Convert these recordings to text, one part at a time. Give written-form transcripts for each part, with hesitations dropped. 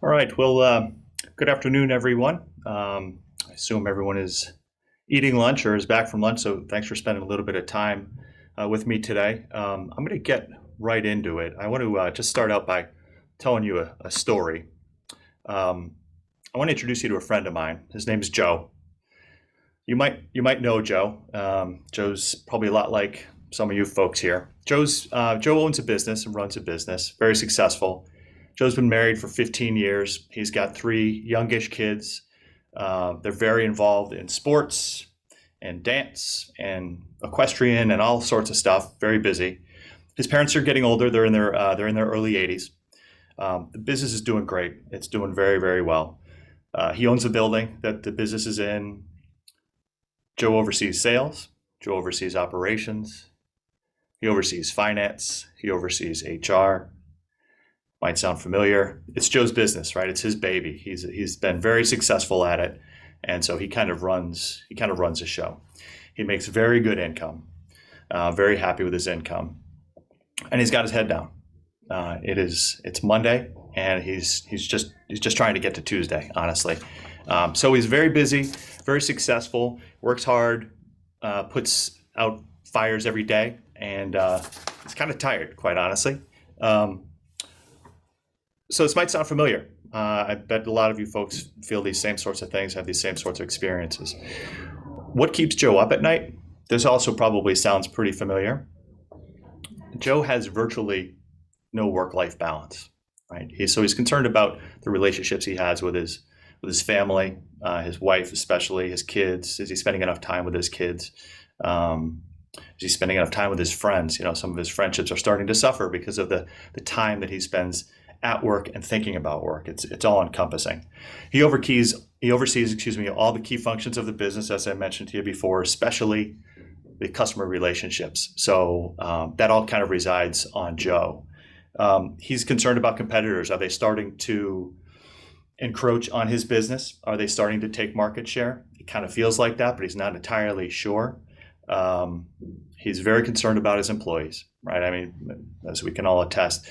All right. Well, good afternoon, everyone. I assume everyone is eating lunch or is back from lunch. So thanks for spending a little bit of time with me today. I'm going to get right into it. I want to just start out by telling you a story. Um, I want to introduce you to a friend of mine. His name is Joe. You might know Joe. Joe's probably a lot like some of you folks here. Joe owns a business and runs a business, very successful. Joe's been married for 15 years. He's got three youngish kids. They're very involved in sports and dance and equestrian and all sorts of stuff. Very busy. His parents are getting older. They're in their early 80s. The business is doing great. It's doing very, very well. He owns the building that the business is in. Joe oversees sales. Joe oversees operations. He oversees finance. He oversees HR. Might sound familiar. It's Joe's business, right? It's his baby. He's been very successful at it, and so he kind of runs the show. He makes very good income. Very happy with his income, and he's got his head down. It's Monday, and he's just trying to get to Tuesday, honestly. So he's very busy, very successful, works hard, puts out fires every day, and he's kind of tired, quite honestly. Um, so this might sound familiar. I bet a lot of you folks feel these same sorts of things, have these same sorts of experiences. What keeps Joe up at night? This also probably sounds pretty familiar. Joe has virtually no work-life balance, right? So he's concerned about the relationships he has with his family, his wife especially, his kids. Is he spending enough time with his kids? Um, is he spending enough time with his friends? Some of his friendships are starting to suffer because of the time that he spends at work and thinking about work. It's all encompassing. He oversees, all the key functions of the business, as I mentioned to you before, especially the customer relationships. So that all kind of resides on Joe. He's concerned about competitors. Are they starting to encroach on his business? Are they starting to take market share? It kind of feels like that, but he's not entirely sure. Um, he's very concerned about his employees, right? I mean, as we can all attest,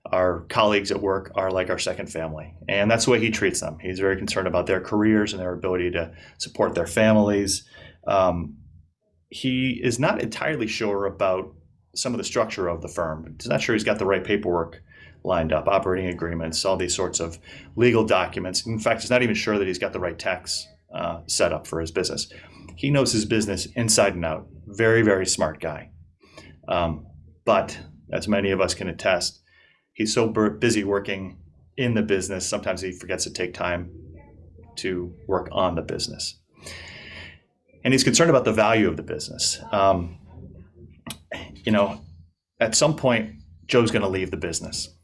our colleagues at work are like our second family, and that's the way he treats them. He's very concerned about their careers and their ability to support their families. Um, he is not entirely sure about some of the structure of the firm. He's not sure he's got the right paperwork lined up, operating agreements, all these sorts of legal documents. In fact, he's not even sure that he's got the right tax set up for his business. He knows his business inside and out. Very, very smart guy. But as many of us can attest, he's so busy working in the business, sometimes he forgets to take time to work on the business. And he's concerned about the value of the business. You know, at some point, Joe's going to leave the business.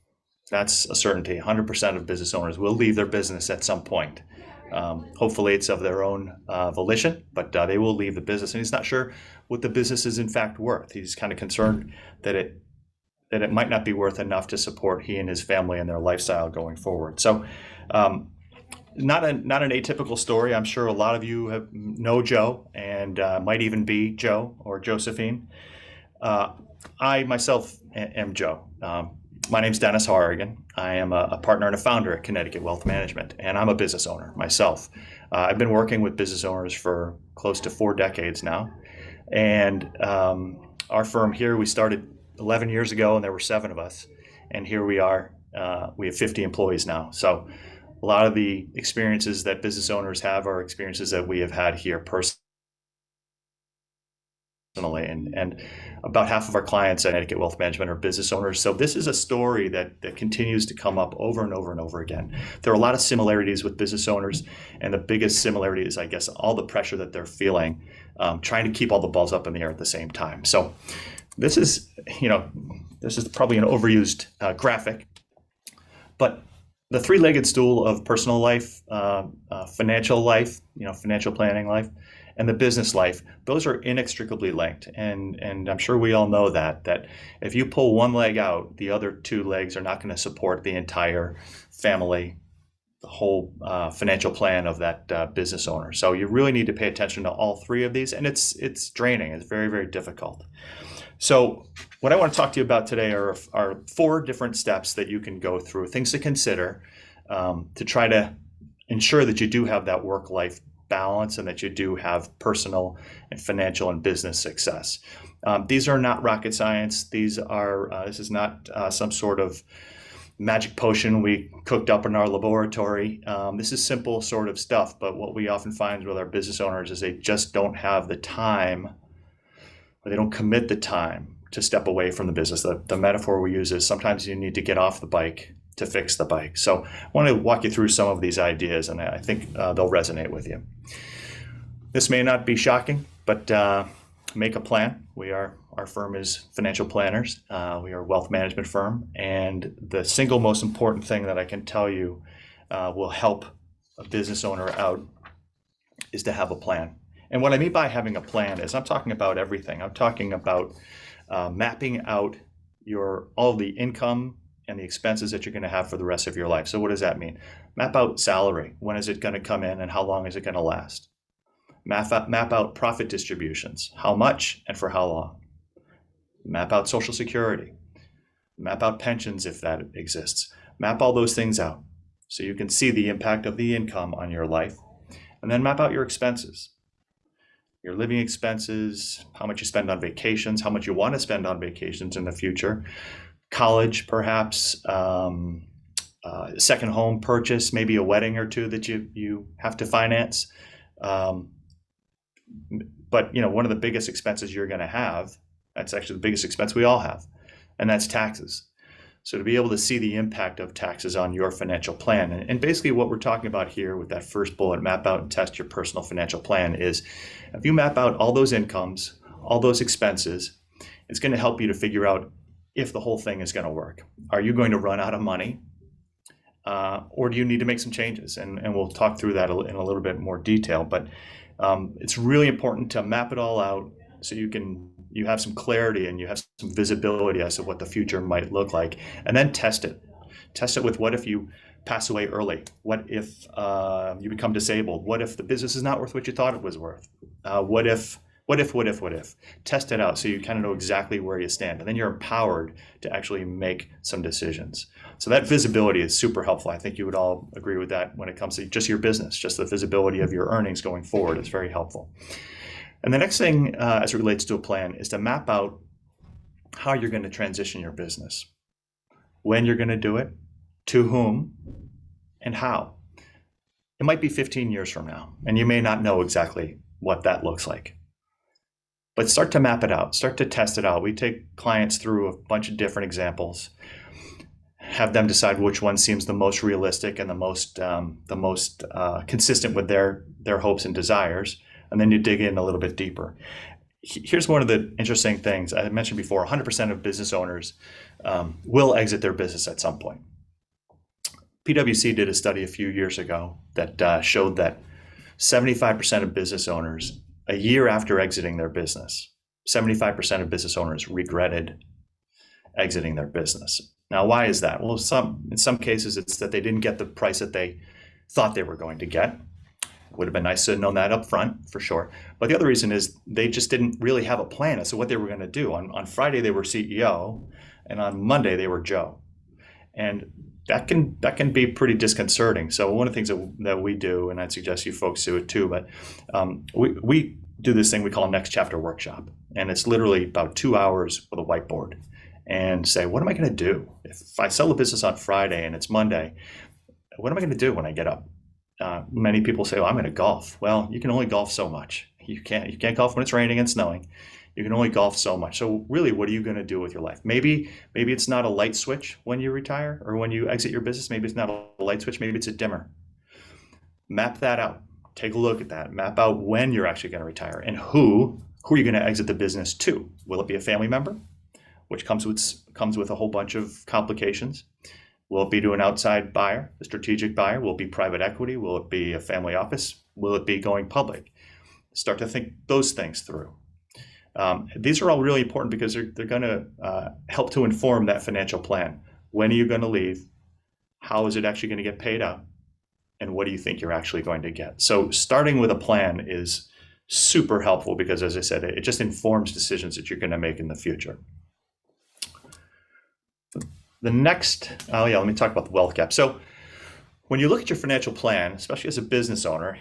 That's a certainty. 100% of business owners will leave their business at some point. Hopefully, it's of their own volition, but they will leave the business. And he's not sure what the business is in fact worth. He's kind of concerned that it might not be worth enough to support he and his family and their lifestyle going forward. So, not an atypical story. I'm sure a lot of you know Joe and might even be Joe or Josephine. I myself am Joe. My name's Denis Horrigan. I am a partner and a founder at Connecticut Wealth Management, and I'm a business owner myself. I've been working with business owners for close to 4 decades now, and our firm here, we started 11 years ago, and there were 7 of us, and here we are. We have 50 employees now. So a lot of the experiences that business owners have are experiences that we have had here personally. And about half of our clients at Connecticut Wealth Management are business owners. So this is a story that continues to come up over and over and over again. There are a lot of similarities with business owners, and the biggest similarity is, I guess, all the pressure that they're feeling, trying to keep all the balls up in the air at the same time. So this is, this is probably an overused graphic, but the three-legged stool of personal life, financial life, financial planning life, and the business life, those are inextricably linked. And I'm sure we all know that if you pull one leg out, the other 2 legs are not going to support the entire family, the whole financial plan of that business owner. So you really need to pay attention to all 3 of these, and it's draining. It's very, very difficult. So what I want to talk to you about today are 4 different steps that you can go through, things to consider to try to ensure that you do have that work-life balance and that you do have personal and financial and business success. These are not rocket science. This is not some sort of magic potion we cooked up in our laboratory. This is simple sort of stuff, but what we often find with our business owners is they just don't have the time, or they don't commit the time to step away from the business. The metaphor we use is sometimes you need to get off the bike to fix the bike. So I want to walk you through some of these ideas, and I think they'll resonate with you. This may not be shocking, but make a plan. Our firm is financial planners. We are a wealth management firm, and the single most important thing that I can tell you will help a business owner out is to have a plan. And what I mean by having a plan is I'm talking about everything. I'm talking about mapping out all the income and the expenses that you're going to have for the rest of your life. So what does that mean? Map out salary. When is it going to come in and how long is it going to last? Map out profit distributions. How much and for how long? Map out Social Security. Map out pensions if that exists. Map all those things out so you can see the impact of the income on your life. And then map out your expenses. Your living expenses, how much you spend on vacations, how much you want to spend on vacations in the future, college perhaps, second home purchase, maybe a wedding or two that you have to finance. But one of the biggest expenses you're going to have, that's actually the biggest expense we all have, and that's taxes. So to be able to see the impact of taxes on your financial plan, and basically what we're talking about here with that first bullet, map out and test your personal financial plan, is if you map out all those incomes, all those expenses, it's going to help you to figure out if the whole thing is going to work. Are you going to run out of money? Or do you need to make some changes? And we'll talk through that in a little bit more detail. But it's really important to map it all out so you have some clarity and you have some visibility as to what the future might look like. And then test it. Test it with what if you pass away early? What if you become disabled? What if the business is not worth what you thought it was worth? What if? Test it out so you kind of know exactly where you stand. And then you're empowered to actually make some decisions. So that visibility is super helpful. I think you would all agree with that when it comes to just your business, just the visibility of your earnings going forward is very helpful. And the next thing as it relates to a plan is to map out how you're going to transition your business, when you're going to do it, to whom, and how. It might be 15 years from now, and you may not know exactly what that looks like. But start to map it out, start to test it out. We take clients through a bunch of different examples, have them decide which one seems the most realistic and the most consistent with their hopes and desires, and then you dig in a little bit deeper. Here's one of the interesting things. I mentioned before, 100% of business owners will exit their business at some point. PwC did a study a few years ago that showed that 75% of business owners, a year after exiting their business, 75% of business owners regretted exiting their business. Now, why is that? Well, in some cases, it's that they didn't get the price that they thought they were going to get. Would have been nice to have known that up front, for sure. But the other reason is they just didn't really have a plan as to what they were going to do. On Friday, they were CEO, and on Monday, they were Joe. And that can be pretty disconcerting. So one of the things that we do, and I'd suggest you folks do it too, but we do this thing we call a next chapter workshop. And it's literally about 2 hours with a whiteboard and say, what am I going to do? If I sell the business on Friday and it's Monday, what am I going to do when I get up? Many people say, well, I'm going to golf. Well, you can only golf so much. You can't golf when it's raining and snowing. You can only golf so much. So really, what are you going to do with your life? Maybe it's not a light switch when you retire or when you exit your business. Maybe it's not a light switch. Maybe it's a dimmer. Map that out. Take a look at that. Map out when you're actually going to retire and who are you going to exit the business to? Will it be a family member, which comes with a whole bunch of complications? Will it be to an outside buyer, a strategic buyer? Will it be private equity? Will it be a family office? Will it be going public? Start to think those things through. These are all really important because they're going to help to inform that financial plan. When are you going to leave? How is it actually going to get paid out? And what do you think you're actually going to get? So starting with a plan is super helpful because, as I said, it just informs decisions that you're going to make in the future. The next, let me talk about the wealth gap. So When you look at your financial plan, especially as a business owner,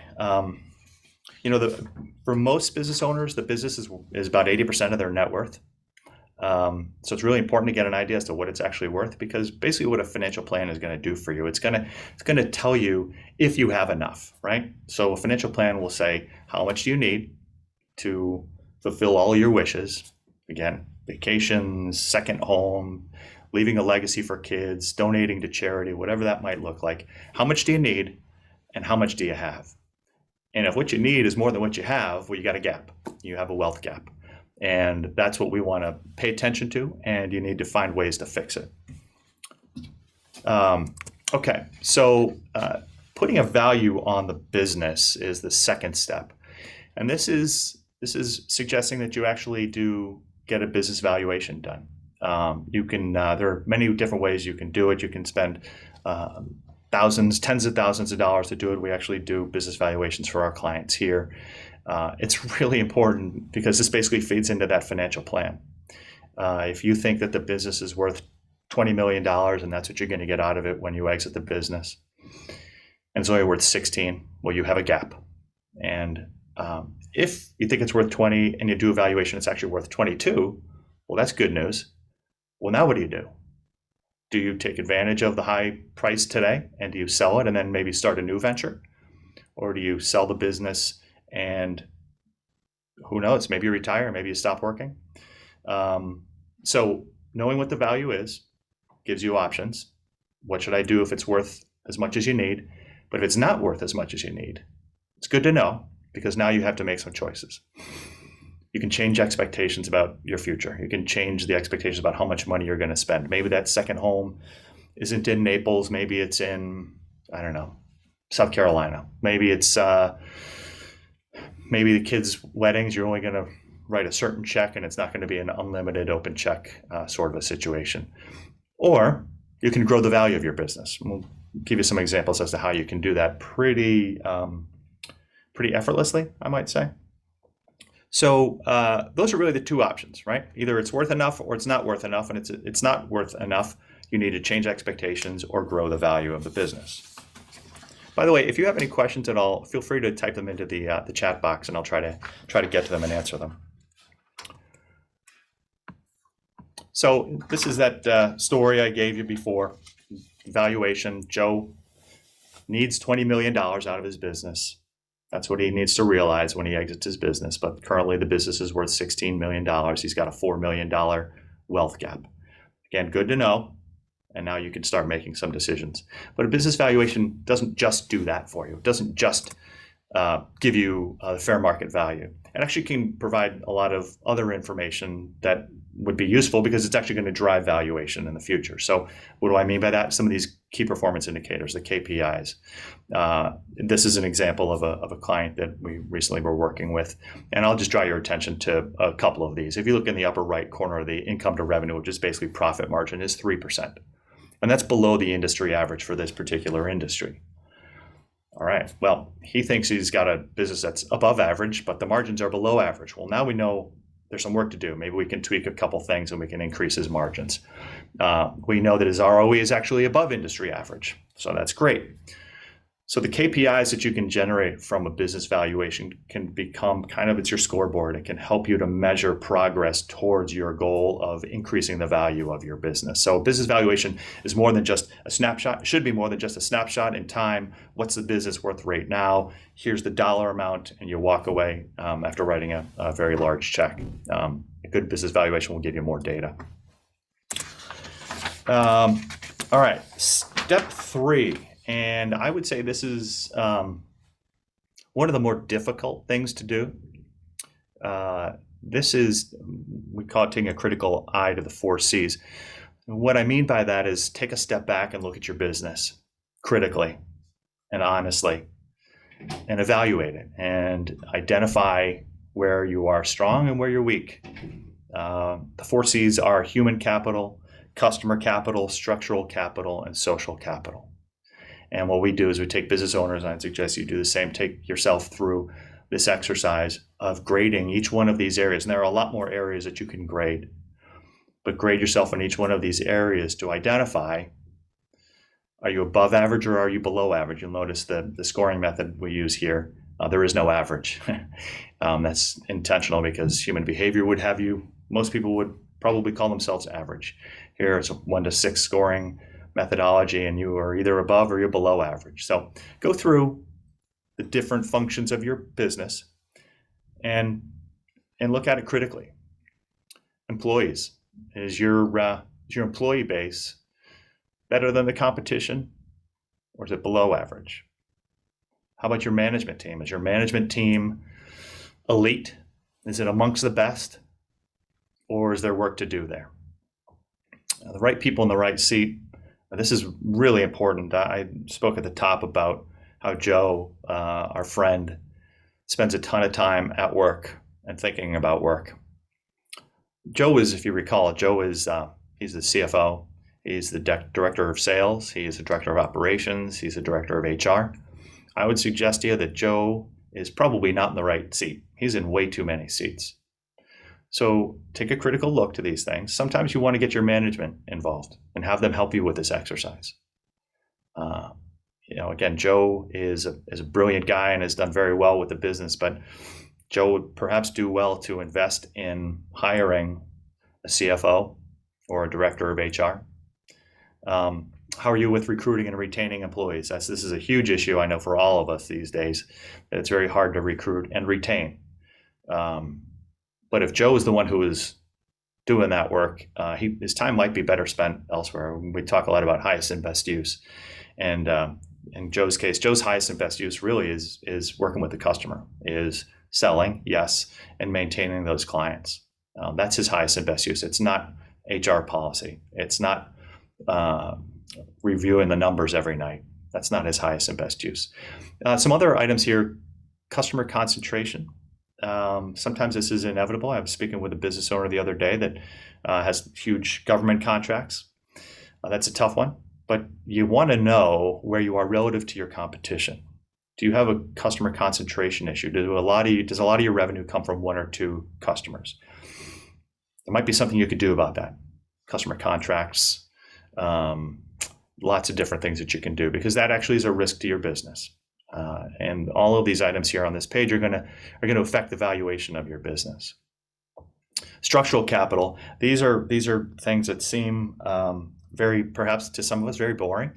you know, for most business owners, the business is about 80% of their net worth. So it's really important to get an idea as to what it's actually worth, because basically what a financial plan is going to do for you, it's going to tell you if you have enough, right? So a financial plan will say, how much do you need to fulfill all your wishes? Again, vacations, second home, leaving a legacy for kids, donating to charity, whatever that might look like. How much do you need and how much do you have? And if what you need is more than what you have, well, you got a gap. You have a wealth gap. And that's what we want to pay attention to, and you need to find ways to fix it. Okay, so putting a value on the business is the second step. And this is suggesting that you actually do get a business valuation done. There are many different ways you can do it. You can spend thousands, tens of thousands of dollars to do it. We actually do business valuations for our clients here. It's really important because this basically feeds into that financial plan. If you think that the business is worth $20 million and that's what you're going to get out of it when you exit the business, and it's only worth 16, well, you have a gap. And if you think it's worth 20 and you do a valuation, it's actually worth 22, well, that's good news. Well, now what do you do? Do you take advantage of the high price today and do you sell it and then maybe start a new venture? Or do you sell the business and who knows, maybe you retire, maybe you stop working? So knowing what the value is gives you options. What should I do if it's worth as much as you need? But if it's not worth as much as you need, it's good to know, because now you have to make some choices. You can change expectations about your future. You can change the expectations about how much money you're going to spend. Maybe that second home isn't in Naples. Maybe it's in, I don't know, South Carolina. Maybe it's, maybe the kids' weddings, you're only going to write a certain check and it's not going to be an unlimited open check sort of a situation. Or you can grow the value of your business. We'll give you some examples as to how you can do that pretty effortlessly, I might say. So those are really the two options, right? Either it's worth enough or it's not worth enough, and it's not worth enough. You need to change expectations or grow the value of the business. By the way, if you have any questions at all, feel free to type them into the chat box, and I'll try to get to them and answer them. So this is that story I gave you before. Valuation. Joe needs $20 million out of his business. That's what he needs to realize when he exits his business. But currently the business is worth $16 million. He's got a $4 million wealth gap. Again, good to know. And now you can start making some decisions. But a business valuation doesn't just do that for you. It doesn't just give you the fair market value. It actually can provide a lot of other information that would be useful, because it's actually going to drive valuation in the future. So what do I mean by that? Some of these key performance indicators, the KPIs. This is an example of a client that we recently were working with. And I'll just draw your attention to a couple of these. If you look in the upper right corner, the income to revenue, which is basically profit margin, is 3%. And that's below the industry average for this particular industry. All right, well, he thinks he's got a business that's above average, but the margins are below average. Well, now we know there's some work to do. Maybe we can tweak a couple things and we can increase his margins. We know that his ROE is actually above industry average, so that's great. So the KPIs that you can generate from a business valuation can become it's your scoreboard. It can help you to measure progress towards your goal of increasing the value of your business. So business valuation is more than just a snapshot. It should be more than just a snapshot in time. What's the business worth right now? Here's the dollar amount, and you walk away after writing a very large check. A good business valuation will give you more data. All right, step 3. And I would say this is one of the more difficult things to do. This is, we call it taking a critical eye to the 4 C's. And what I mean by that is take a step back and look at your business critically and honestly and evaluate it and identify where you are strong and where you're weak. The 4 C's are human capital, customer capital, structural capital, and social capital. And what we do is we take business owners, and I'd suggest you do the same, take yourself through this exercise of grading each one of these areas. And there are a lot more areas that you can grade, but grade yourself in each one of these areas to identify Are you above average or are you below average? You'll notice the scoring method we use here, there is no average. That's intentional because human behavior would have you, most people would probably call themselves average. Here it's a 1 to 6 scoring methodology, and you are either above or you're below average. So go through the different functions of your business and look at it critically. Employees, is your employee base better than the competition, or is it below average? How about your management team? Is your management team elite? Is it amongst the best, or is there work to do there? The right people in the right seat. This is really important. I spoke at the top about how Joe, our friend, spends a ton of time at work and thinking about work. Joe is, if you recall, he's the CFO. He's the director of sales. He's the director of operations. He's the director of HR. I would suggest to you that Joe is probably not in the right seat. He's in way too many seats. So take a critical look to these things. Sometimes you want to get your management involved and have them help you with this exercise. Again, Joe is a brilliant guy and has done very well with the business, but Joe would perhaps do well to invest in hiring a CFO or a director of HR. How are you with recruiting and retaining employees? This is a huge issue, I know, for all of us these days. It's very hard to recruit and retain. But if Joe is the one who is doing that work, his time might be better spent elsewhere. We talk a lot about highest and best use. And in Joe's case, Joe's highest and best use really is working with the customer, is selling, yes, and maintaining those clients. That's his highest and best use. It's not HR policy. It's not reviewing the numbers every night. That's not his highest and best use. Some other items here: customer concentration. Sometimes this is inevitable. I was speaking with a business owner the other day that has huge government contracts. That's a tough one, but you want to know where you are relative to your competition. Do you have a customer concentration issue? Does a lot of your revenue come from 1 or 2 customers? There might be something you could do about that. Customer contracts, lots of different things that you can do, because that actually is a risk to your business. And all of these items here on this page are going to affect the valuation of your business. Structural capital. These are things that seem perhaps to some of us very boring,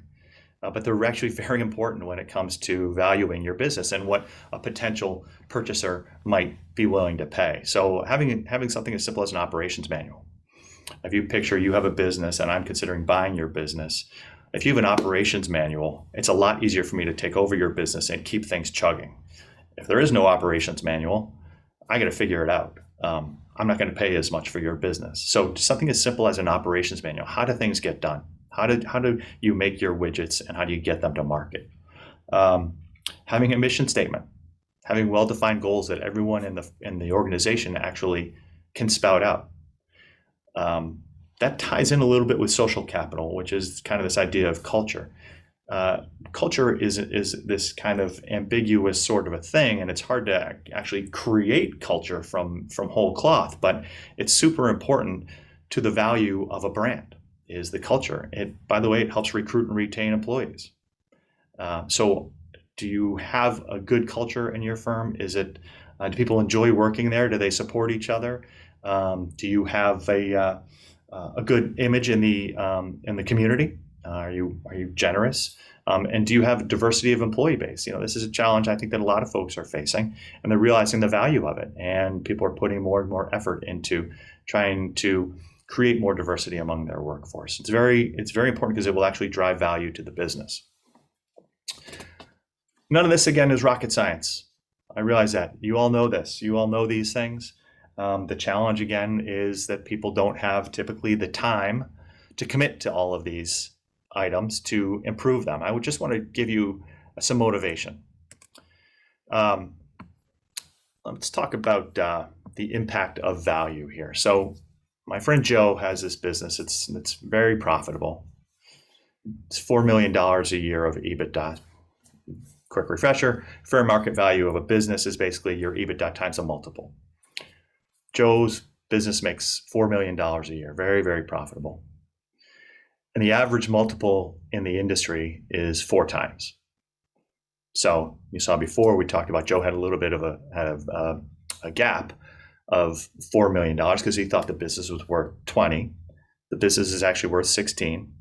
but they're actually very important when it comes to valuing your business and what a potential purchaser might be willing to pay. So having something as simple as an operations manual. If you picture you have a business and I'm considering buying your business, if you have an operations manual, it's a lot easier for me to take over your business and keep things chugging. If there is no operations manual, I got to figure it out. I'm not going to pay as much for your business. So something as simple as an operations manual. How do things get done? How do you make your widgets, and how do you get them to market? Having a mission statement, having well-defined goals that everyone in the organization actually can spout out. That ties in a little bit with social capital, which is kind of this idea of culture. Culture is this kind of ambiguous sort of a thing, and it's hard to actually create culture from whole cloth, but it's super important to the value of a brand, is the culture. By the way, it helps recruit and retain employees. So do you have a good culture in your firm? Do people enjoy working there? Do they support each other? Do you have a good image in the community? Are you generous? And do you have diversity of employee base? This is a challenge I think that a lot of folks are facing, and they're realizing the value of it. And people are putting more and more effort into trying to create more diversity among their workforce. It's very important because it will actually drive value to the business. None of this, again, is rocket science. I realize that. You all know this. You all know these things. The challenge, again, is that people don't have typically the time to commit to all of these items to improve them. I would just want to give you some motivation. Let's talk about the impact of value here. So my friend Joe has this business. It's very profitable. It's $4 million a year of EBITDA. Quick refresher, fair market value of a business is basically your EBITDA times a multiple. Joe's business makes $4 million a year, very, very profitable. And the average multiple in the industry is 4 times. So you saw before, we talked about Joe had a little bit of a gap of $4 million because he thought the business was worth 20. The business is actually worth 16.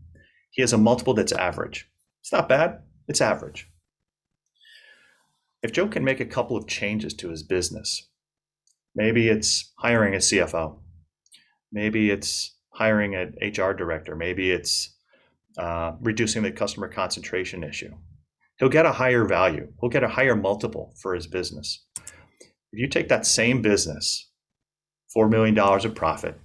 He has a multiple that's average. It's not bad, it's average. If Joe can make a couple of changes to his business, maybe it's hiring a CFO, maybe it's hiring an HR director, maybe it's reducing the customer concentration issue, he'll get a higher value. He'll get a higher multiple for his business. If you take that same business, $4 million of profit,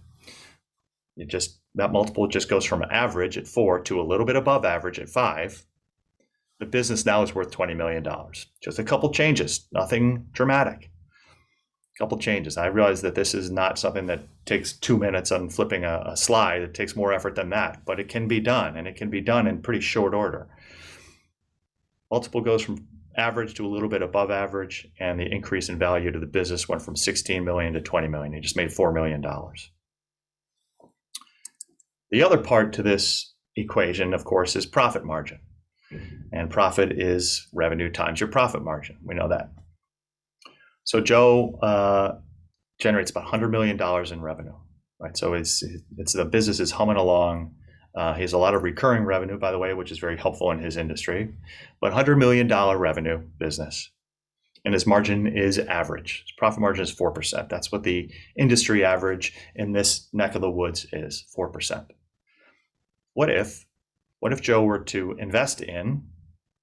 that multiple just goes from average at 4 to a little bit above average at 5. The business now is worth $20 million. Just a couple changes, nothing dramatic. A couple changes. I realize that this is not something that takes 2 minutes on flipping a slide. It takes more effort than that, but it can be done, and it can be done in pretty short order. Multiple goes from average to a little bit above average, and the increase in value to the business went from 16 million to 20 million. You just made $4 million. The other part to this equation, of course, is profit margin. And profit is revenue times your profit margin. We know that. So Joe generates about $100 million in revenue, right? So it's the business is humming along. He has a lot of recurring revenue, by the way, which is very helpful in his industry. But $100 million revenue business, and his margin is average. His profit margin is 4%. That's what the industry average in this neck of the woods is, 4%. What if Joe were to invest in,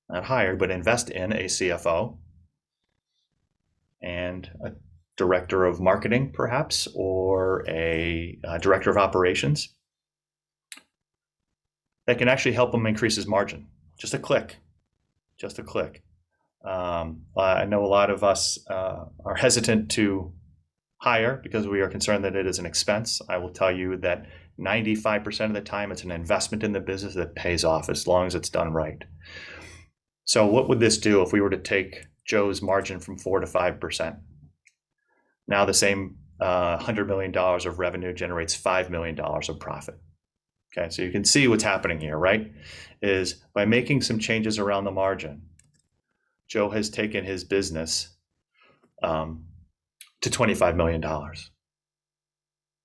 not hire, but invest in a CFO and a director of marketing, perhaps, or a director of operations that can actually help him increase his margin? Just a click. I know a lot of us are hesitant to hire because we are concerned that it is an expense. I will tell you that 95% of the time it's an investment in the business that pays off as long as it's done right. So what would this do if we were to take Joe's margin from 4 to 5%? Now the same $100 million of revenue generates $5 million of profit. Okay, so you can see what's happening here, right? Is by making some changes around the margin, Joe has taken his business to $25 million.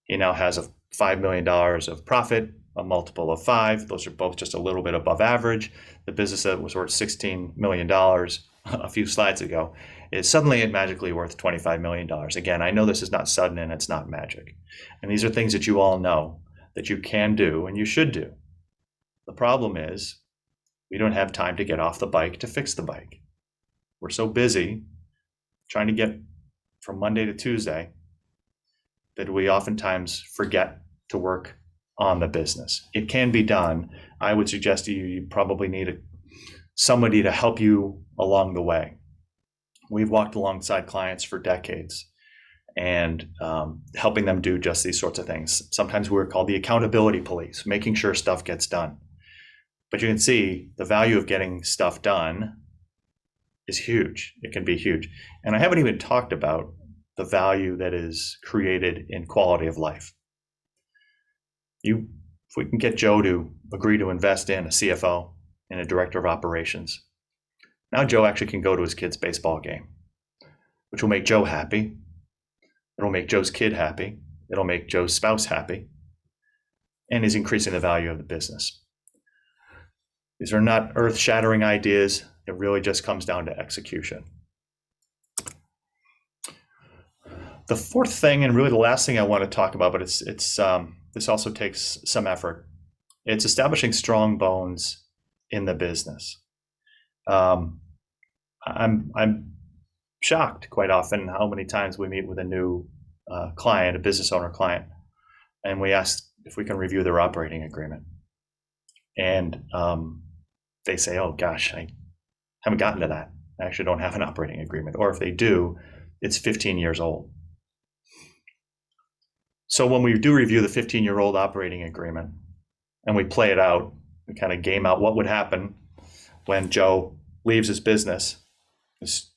He now has a $5 million of profit, a multiple of 5. Those are both just a little bit above average. The business that was worth $16 million a few slides ago is suddenly and magically worth $25 million. Again, I know this is not sudden and it's not magic. And these are things that you all know that you can do and you should do. The problem is we don't have time to get off the bike to fix the bike. We're so busy trying to get from Monday to Tuesday that we oftentimes forget to work on the business. It can be done. I would suggest to you, you probably need somebody to help you along the way. We've walked alongside clients for decades and helping them do just these sorts of things. Sometimes we're called the accountability police, making sure stuff gets done. But you can see the value of getting stuff done is huge. It can be huge. And I haven't even talked about the value that is created in quality of life. If we can get Joe to agree to invest in a CFO and a director of operations, now Joe actually can go to his kid's baseball game, which will make Joe happy. It'll make Joe's kid happy. It'll make Joe's spouse happy, and is increasing the value of the business. These are not earth-shattering ideas. It really just comes down to execution. The fourth thing, and really the last thing I want to talk about, but this also takes some effort. It's establishing strong bones in the business. I'm shocked quite often how many times we meet with a new client, a business owner client, and we ask if we can review their operating agreement. And they say, oh gosh, I haven't gotten to that. I actually don't have an operating agreement. Or if they do, it's 15 years old. So when we do review the 15-year-old operating agreement and we play it out, we kind of game out what would happen when Joe leaves his business. It's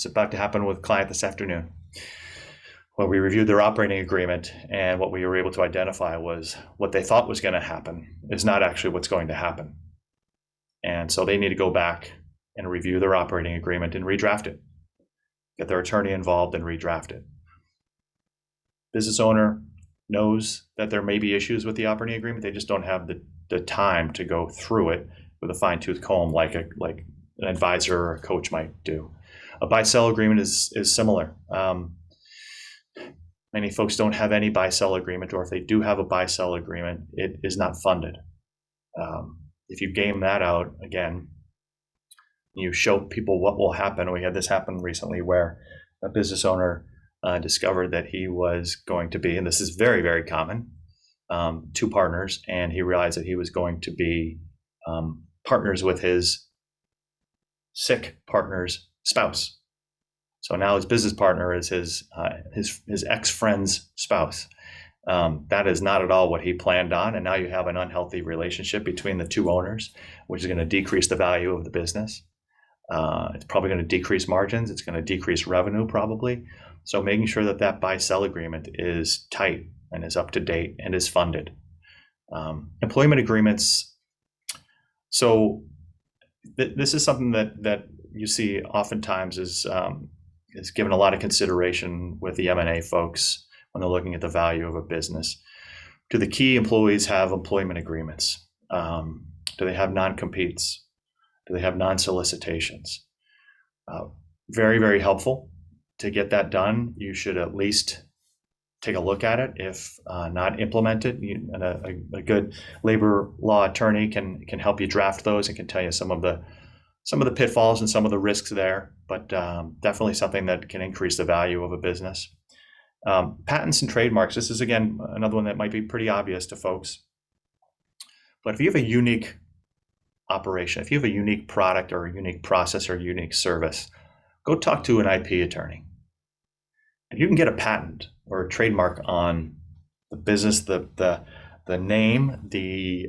about to happen with a client this afternoon. Well, we reviewed their operating agreement, and what we were able to identify was what they thought was going to happen is not actually what's going to happen. And so they need to go back and review their operating agreement and redraft it, get their attorney involved and redraft it. Business owner knows that there may be issues with the operating agreement. They just don't have the time to go through it with a fine-tooth comb like an advisor or a coach might do. A buy-sell agreement is similar. Many folks don't have any buy-sell agreement, or if they do have a buy-sell agreement, it is not funded. If you game that out, again, you show people what will happen. We had this happen recently where a business owner discovered that he was going to be, and this is very, very common, two partners, and he realized that he was going to be partners with his sick partner's spouse. So now his business partner is his ex-friend's spouse. That is not at all what he planned on, and now you have an unhealthy relationship between the two owners, which is going to decrease the value of the business. It's probably going to decrease margins. It's going to decrease revenue probably. So making sure that that buy-sell agreement is tight and is up to date and is funded. Employment agreements. So this is something that you see oftentimes is given a lot of consideration with the M&A folks when they're looking at the value of a business. Do the key employees have employment agreements? Do they have non-competes? Do they have non-solicitations? Very, very helpful to get that done. You should at least take a look at it. If not implemented, a good labor law attorney can help you draft those and can tell you some of the pitfalls and some of the risks there, but definitely something that can increase the value of a business. Patents and trademarks. This is, again, another one that might be pretty obvious to folks. But if you have a unique operation, if you have a unique product or a unique process or a unique service, go talk to an IP attorney. If you can get a patent or a trademark on the business, the name, the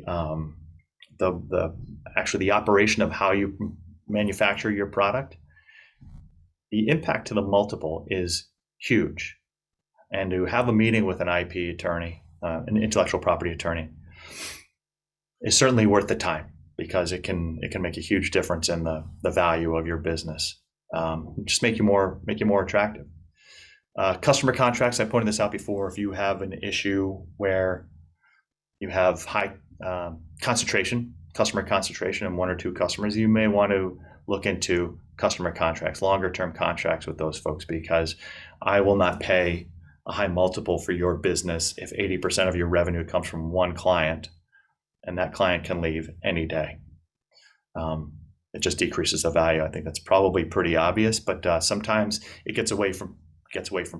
actually the operation of how you manufacture your product, the impact to the multiple is huge. And to have a meeting with an IP attorney, an intellectual property attorney, is certainly worth the time, because it can make a huge difference in the value of your business. Just make you more attractive. Customer contracts. I pointed this out before. If you have an issue where you have high customer concentration in one or two customers, you may want to look into customer contracts, longer term contracts with those folks, because I will not pay a high multiple for your business if 80% of your revenue comes from one client, and that client can leave any day. It just decreases the value. I think that's probably pretty obvious, but sometimes it gets away from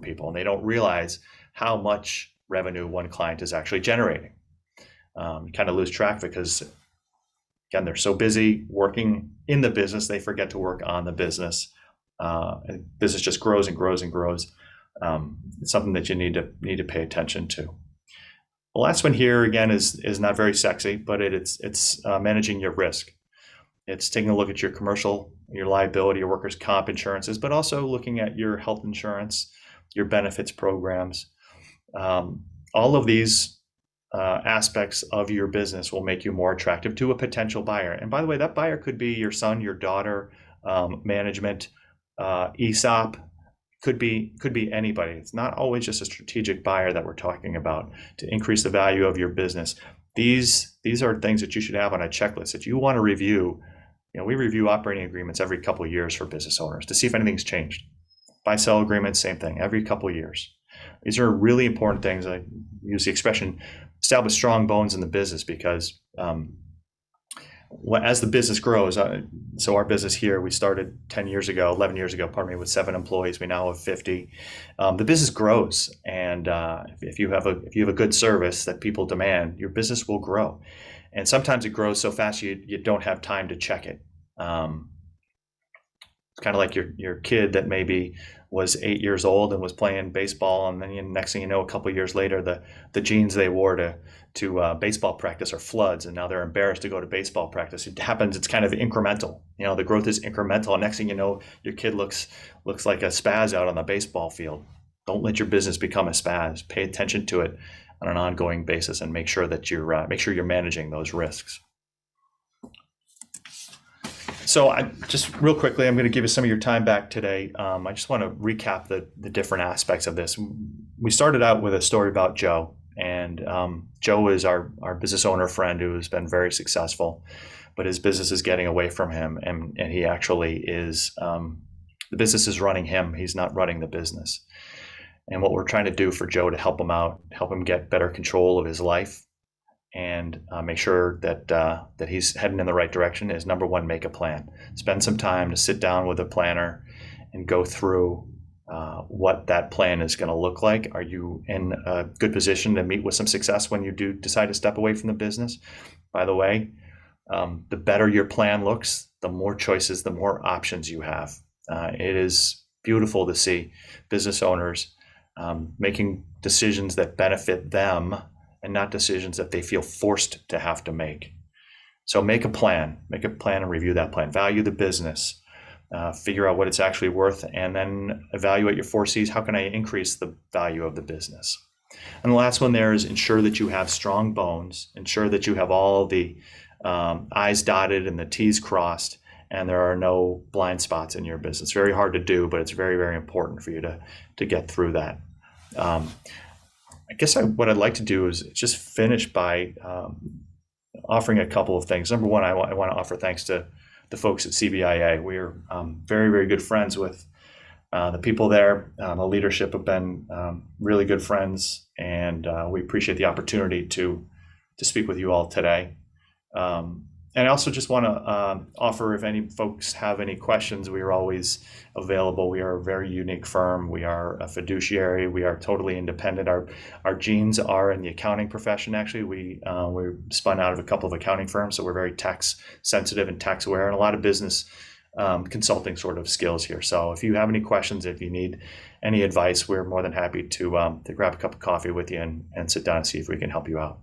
people, and they don't realize how much revenue one client is actually generating. You kind of lose track because, again, they're so busy working in the business, they forget to work on the business. And business just grows and grows and grows. It's something that you need to pay attention to. The last one here, again, is not very sexy, but it's managing your risk. It's taking a look at your commercial, your liability, your workers' comp insurances, but also looking at your health insurance, your benefits programs. All of these aspects of your business will make you more attractive to a potential buyer. And by the way, that buyer could be your son, your daughter, management, ESOP, could be anybody. It's not always just a strategic buyer that we're talking about to increase the value of your business. These are things that you should have on a checklist that you want to review. We review operating agreements every couple of years for business owners to see if anything's changed. Buy-sell agreements, same thing, every couple of years. These are really important things. I use the expression establish strong bones in the business, because as the business grows, so our business here, we started 11 years ago, with 7 employees. We now have 50. The business grows, and if you have a good service that people demand, your business will grow. And sometimes it grows so fast you don't have time to check it. It's kind of like your kid that maybe was 8 years old and was playing baseball, and then next thing you know, a couple of years later, the jeans they wore to baseball practice are floods, and now they're embarrassed to go to baseball practice. It happens. It's kind of incremental. The growth is incremental, and next thing you know, your kid looks like a spaz out on the baseball field. Don't let your business become a spaz. Pay attention to it on an ongoing basis and make sure that you're managing those risks. So just real quickly, I'm going to give you some of your time back today. I just want to recap the different aspects of this. We started out with a story about Joe, and Joe is our business owner friend who has been very successful, but his business is getting away from him, and he actually is, the business is running him. He's not running the business. And what we're trying to do for Joe to help him out, help him get better control of his life, and make sure that he's heading in the right direction is, number one, make a plan. Spend some time to sit down with a planner and go through what that plan is going to look like. Are you in a good position to meet with some success when you do decide to step away from the business? By the way, the better your plan looks, the more choices, the more options you have. It is beautiful to see business owners making decisions that benefit them and not decisions that they feel forced to have to make. So make a plan and review that plan. Value the business, figure out what it's actually worth, and then evaluate your 4 C's. How can I increase the value of the business? And the last one there is ensure that you have strong bones, ensure that you have all the I's dotted and the T's crossed, and there are no blind spots in your business. It's very hard to do, but it's very, very important for you to get through that. I guess what I'd like to do is just finish by offering a couple of things. Number one, I want to offer thanks to the folks at CBIA. We are very, very good friends with the people there. The leadership have been really good friends, and we appreciate the opportunity to speak with you all today. And I also just want to offer, if any folks have any questions, we are always available. We are a very unique firm. We are a fiduciary. We are totally independent. Our genes are in the accounting profession. Actually, we're spun out of a couple of accounting firms, so we're very tax sensitive and tax aware, and a lot of business consulting sort of skills here. So if you have any questions, if you need any advice, we're more than happy to grab a cup of coffee with you and sit down and see if we can help you out.